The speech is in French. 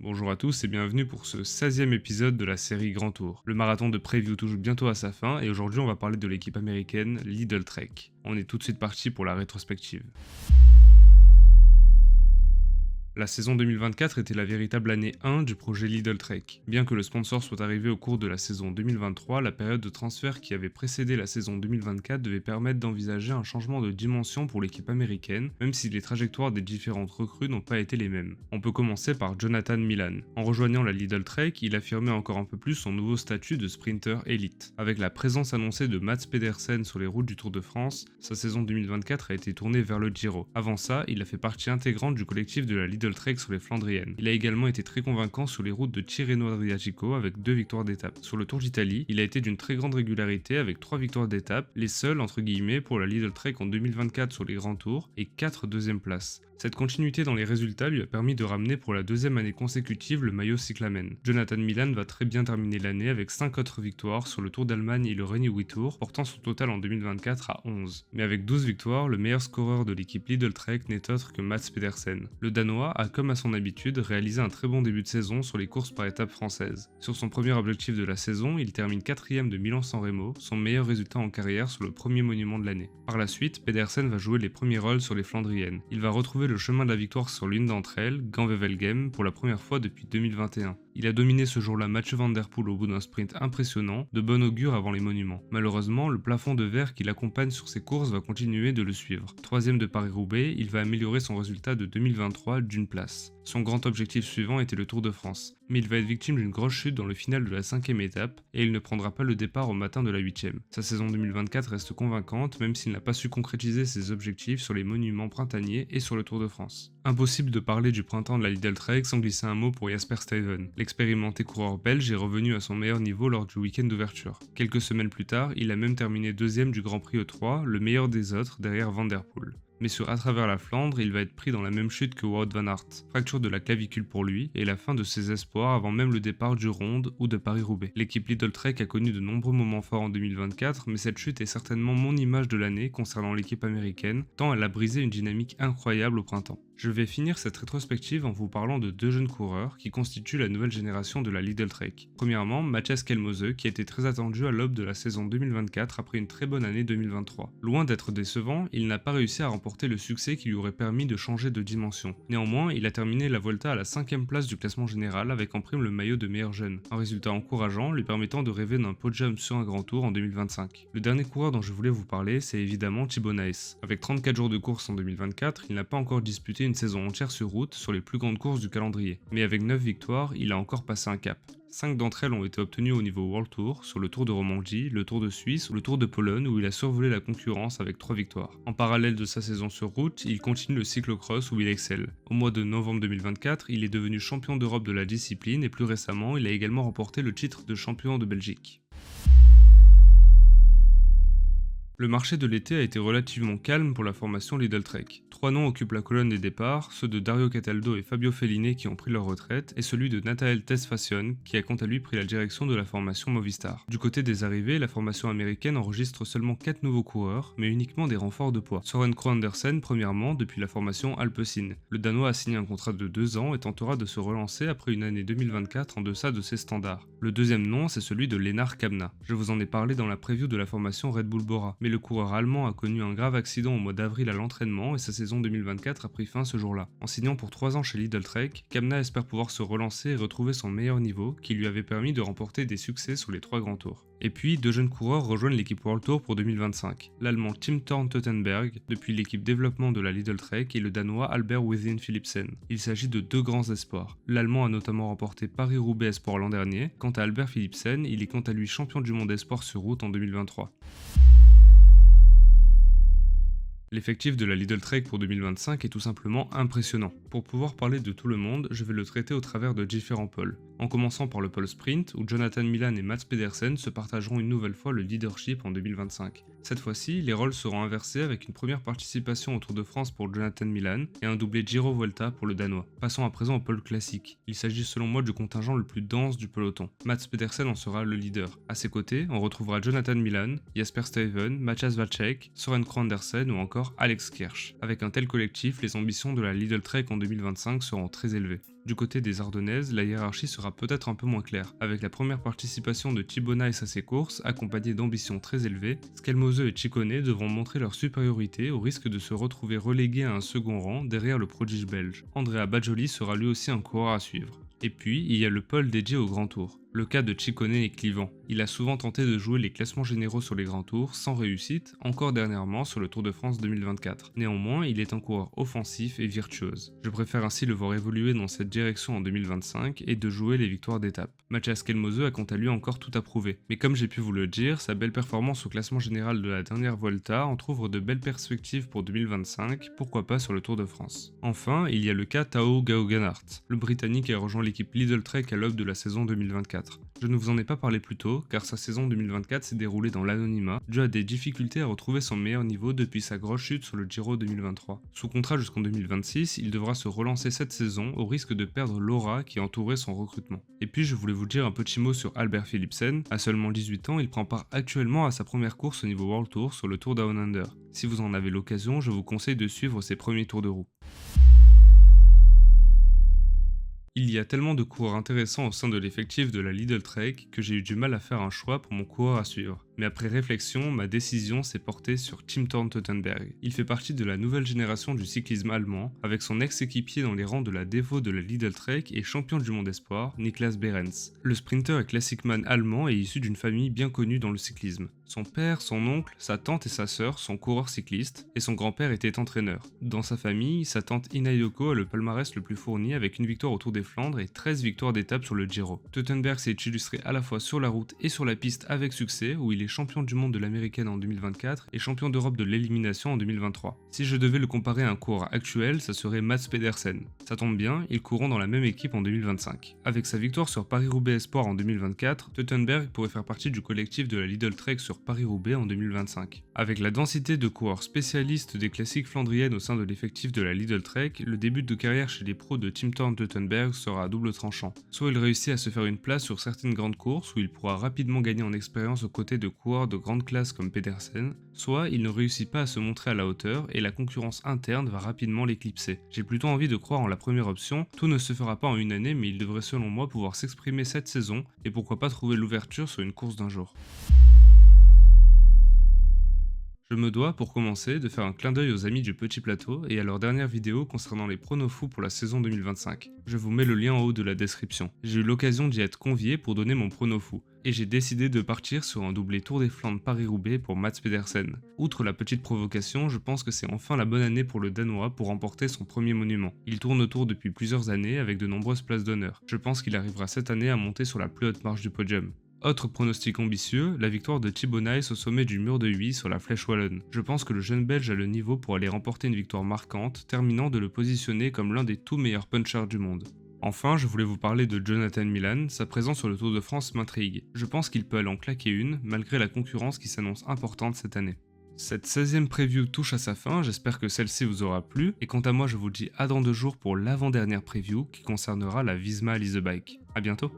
Bonjour à tous et bienvenue pour ce 16e épisode de la série Grand Tour. Le marathon de preview touche bientôt à sa fin et aujourd'hui on va parler de l'équipe américaine Lidl Trek. On est tout de suite parti pour la rétrospective. La saison 2024 était la véritable année 1 du projet Lidl Trek. Bien que le sponsor soit arrivé au cours de la saison 2023, la période de transfert qui avait précédé la saison 2024 devait permettre d'envisager un changement de dimension pour l'équipe américaine, même si les trajectoires des différentes recrues n'ont pas été les mêmes. On peut commencer par Jonathan Milan. En rejoignant la Lidl Trek, il affirmait encore un peu plus son nouveau statut de sprinter élite. Avec la présence annoncée de Mats Pedersen sur les routes du Tour de France, sa saison 2024 a été tournée vers le Giro. Avant ça, il a fait partie intégrante du collectif de la Lidl Trek sur les Flandriennes. Il a également été très convaincant sur les routes de Tirreno Adriatico avec 2 victoires d'étape. Sur le Tour d'Italie, il a été d'une très grande régularité avec 3 victoires d'étape, les seules entre guillemets pour la Lidl Trek en 2024 sur les grands tours et 4 deuxièmes places. Cette continuité dans les résultats lui a permis de ramener pour la deuxième année consécutive le maillot cyclamen. Jonathan Milan va très bien terminer l'année avec 5 autres victoires sur le Tour d'Allemagne et le Reny Tour, portant son total en 2024 à 11. Mais avec 12 victoires, le meilleur scoreur de l'équipe Lidl Trek n'est autre que Mats Pedersen. Le Danois a, comme à son habitude, réalisé un très bon début de saison sur les courses par étapes françaises. Sur son premier objectif de la saison, il termine 4ème de Milan-San Remo, son meilleur résultat en carrière sur le premier monument de l'année. Par la suite, Pedersen va jouer les premiers rôles sur les Flandriennes. Il va retrouver le chemin de la victoire sur l'une d'entre elles, Gand-Wevelgem, pour la première fois depuis 2021. Il a dominé ce jour-là Mathieu Van Der Poel au bout d'un sprint impressionnant, de bon augure avant les monuments. Malheureusement, le plafond de verre qui l'accompagne sur ses courses va continuer de le suivre. 3ème de Paris-Roubaix, il va améliorer son résultat de 2023 d'une place. Son grand objectif suivant était le Tour de France, mais il va être victime d'une grosse chute dans le final de la 5ème étape et il ne prendra pas le départ au matin de la 8ème. Sa saison 2024 reste convaincante même s'il n'a pas su concrétiser ses objectifs sur les monuments printaniers et sur le Tour de France. Impossible de parler du printemps de la Lidl Trek sans glisser un mot pour Jasper Stuyven. L'expérimenté coureur belge est revenu à son meilleur niveau lors du week-end d'ouverture. Quelques semaines plus tard, il a même terminé 2ème du Grand Prix E3, le meilleur des autres derrière Van Der Poel. Mais sur À travers la Flandre, il va être pris dans la même chute que Wout van Aert, fracture de la clavicule pour lui et la fin de ses espoirs avant même le départ du Ronde ou de Paris-Roubaix. L'équipe Lidl Trek a connu de nombreux moments forts en 2024, mais cette chute est certainement mon image de l'année concernant l'équipe américaine, tant elle a brisé une dynamique incroyable au printemps. Je vais finir cette rétrospective en vous parlant de 2 jeunes coureurs qui constituent la nouvelle génération de la Lidl Trek. Premièrement, Matthias Kelmose qui a été très attendu à l'aube de la saison 2024 après une très bonne année 2023. Loin d'être décevant, il n'a pas réussi à remporter le succès qui lui aurait permis de changer de dimension. Néanmoins, il a terminé la Volta à la 5ème place du classement général avec en prime le maillot de meilleur jeune, un résultat encourageant lui permettant de rêver d'un podium sur un grand tour en 2025. Le dernier coureur dont je voulais vous parler, c'est évidemment Thibaut Naes. Avec 34 jours de course en 2024, il n'a pas encore disputé une saison entière sur route sur les plus grandes courses du calendrier. Mais avec 9 victoires, il a encore passé un cap. 5 d'entre elles ont été obtenues au niveau World Tour, sur le Tour de Romandie, le Tour de Suisse ou le Tour de Pologne où il a survolé la concurrence avec 3 victoires. En parallèle de sa saison sur route, il continue le cyclocross où il excelle. Au mois de novembre 2024, il est devenu champion d'Europe de la discipline et plus récemment, il a également remporté le titre de champion de Belgique. Le marché de l'été a été relativement calme pour la formation Lidl Trek. 3 noms occupent la colonne des départs, ceux de Dario Cataldo et Fabio Felline qui ont pris leur retraite, et celui de Nathael Tesfacion qui a quant à lui pris la direction de la formation Movistar. Du côté des arrivées, la formation américaine enregistre seulement 4 nouveaux coureurs, mais uniquement des renforts de poids. Søren Kragh Andersen premièrement, depuis la formation Alpecin. Le Danois a signé un contrat de 2 ans et tentera de se relancer après une année 2024 en deçà de ses standards. Le deuxième nom, c'est celui de Lennart Kämna. Je vous en ai parlé dans la preview de la formation Red Bull Bora, mais le coureur allemand a connu un grave accident au mois d'avril à l'entraînement et sa saison 2024 a pris fin ce jour-là. En signant pour 3 ans chez Lidl Trek, Kämna espère pouvoir se relancer et retrouver son meilleur niveau qui lui avait permis de remporter des succès sur les 3 grands tours. Et puis, 2 jeunes coureurs rejoignent l'équipe World Tour pour 2025. L'allemand Tim Thorn Teutenberg, depuis l'équipe développement de la Lidl Trek, et le danois Albert Within Philipsen. Il s'agit de 2 grands espoirs. L'allemand a notamment remporté Paris-Roubaix Espoir l'an dernier. Quant à Albert Philipsen, il est quant à lui champion du monde espoir sur route en 2023. L'effectif de la Lidl Trek pour 2025 est tout simplement impressionnant. Pour pouvoir parler de tout le monde, je vais le traiter au travers de différents pôles. En commençant par le pôle sprint, où Jonathan Milan et Mats Pedersen se partageront une nouvelle fois le leadership en 2025. Cette fois-ci, les rôles seront inversés avec une première participation au Tour de France pour Jonathan Milan et un doublé Giro-Vuelta pour le Danois. Passons à présent au pôle classique. Il s'agit selon moi du contingent le plus dense du peloton. Mats Pedersen en sera le leader. À ses côtés, on retrouvera Jonathan Milan, Jasper Stuyven, Matthias Vacek, Søren Kragh Andersen ou encore junior Alex Kirch. Avec un tel collectif, les ambitions de la Lidl Trek en 2025 seront très élevées. Du côté des Ardennaises, la hiérarchie sera peut-être un peu moins claire, avec la première participation de Thibaut Nice à ces courses, accompagnée d'ambitions très élevées. Skelmose et Ciccone devront montrer leur supériorité au risque de se retrouver relégués à un second rang derrière le prodige belge. Andrea Bajoli sera lui aussi un coureur à suivre. Et puis, il y a le pôle dédié au Grand Tour. Le cas de Ciccone est clivant. Il a souvent tenté de jouer les classements généraux sur les grands tours, sans réussite, encore dernièrement sur le Tour de France 2024. Néanmoins, il est un coureur offensif et virtuose. Je préfère ainsi le voir évoluer dans cette direction en 2025 et de jouer les victoires d'étape. Mathias Skelmose a quant à lui encore tout à prouver. Mais comme j'ai pu vous le dire, sa belle performance au classement général de la dernière Vuelta entrouvre de belles perspectives pour 2025, pourquoi pas sur le Tour de France. Enfin, il y a le cas Tao Geoghegan Hart. Le Britannique a rejoint l'équipe Lidl Trek à l'aube de la saison 2024. Je ne vous en ai pas parlé plus tôt, car sa saison 2024 s'est déroulée dans l'anonymat, dû à des difficultés à retrouver son meilleur niveau depuis sa grosse chute sur le Giro 2023. Sous contrat jusqu'en 2026, il devra se relancer cette saison au risque de perdre l'aura qui entourait son recrutement. Et puis je voulais vous dire un petit mot sur Albert Philipsen. À seulement 18 ans, il prend part actuellement à sa première course au niveau World Tour sur le Tour Down Under. Si vous en avez l'occasion, je vous conseille de suivre ses premiers tours de roue. Il y a tellement de coureurs intéressants au sein de l'effectif de la Lidl Trek que j'ai eu du mal à faire un choix pour mon coureur à suivre. Mais après réflexion, ma décision s'est portée sur Tim Thorn Teutenberg. Il fait partie de la nouvelle génération du cyclisme allemand, avec son ex-équipier dans les rangs de la Devo de la Lidl Trek et champion du monde espoir, Niklas Behrens. Le sprinter et classicman allemand est issu d'une famille bien connue dans le cyclisme. Son père, son oncle, sa tante et sa sœur sont coureurs cyclistes, et son grand-père était entraîneur. Dans sa famille, sa tante Ina Yoko a le palmarès le plus fourni avec une victoire au Tour des Flandres et 13 victoires d'étape sur le Giro. Teutenberg s'est illustré à la fois sur la route et sur la piste avec succès, où il est champion du monde de l'américaine en 2024 et champion d'Europe de l'élimination en 2023. Si je devais le comparer à un coureur actuel, ça serait Mats Pedersen. Ça tombe bien, ils courront dans la même équipe en 2025. Avec sa victoire sur Paris-Roubaix Espoir en 2024, Teutenberg pourrait faire partie du collectif de la Lidl Trek sur Paris-Roubaix en 2025. Avec la densité de coureurs spécialistes des classiques flandriennes au sein de l'effectif de la Lidl Trek, le début de carrière chez les pros de Tim Thorn Teutenberg sera à double tranchant. Soit il réussit à se faire une place sur certaines grandes courses où il pourra rapidement gagner en expérience aux côtés de coureurs de grande classe comme Pedersen, soit il ne réussit pas à se montrer à la hauteur et la concurrence interne va rapidement l'éclipser. J'ai plutôt envie de croire en la première option, tout ne se fera pas en une année mais il devrait selon moi pouvoir s'exprimer cette saison et pourquoi pas trouver l'ouverture sur une course d'un jour. Je me dois, pour commencer, de faire un clin d'œil aux amis du Petit Plateau et à leur dernière vidéo concernant les pronos fous pour la saison 2025. Je vous mets le lien en haut de la description. J'ai eu l'occasion d'y être convié pour donner mon prono fou, et j'ai décidé de partir sur un doublé Tour des Flandres Paris-Roubaix pour Mats Pedersen. Outre la petite provocation, je pense que c'est enfin la bonne année pour le Danois pour remporter son premier monument. Il tourne autour depuis plusieurs années avec de nombreuses places d'honneur. Je pense qu'il arrivera cette année à monter sur la plus haute marche du podium. Autre pronostic ambitieux, la victoire de Thibaut Nice au sommet du mur de Huy sur la Flèche Wallonne. Je pense que le jeune Belge a le niveau pour aller remporter une victoire marquante, terminant de le positionner comme l'un des tout meilleurs punchers du monde. Enfin, je voulais vous parler de Jonathan Milan, sa présence sur le Tour de France m'intrigue. Je pense qu'il peut aller en claquer une, malgré la concurrence qui s'annonce importante cette année. Cette 16e preview touche à sa fin, j'espère que celle-ci vous aura plu, et quant à moi je vous dis à dans 2 jours pour l'avant-dernière preview qui concernera la Visma Lease a Bike. A bientôt.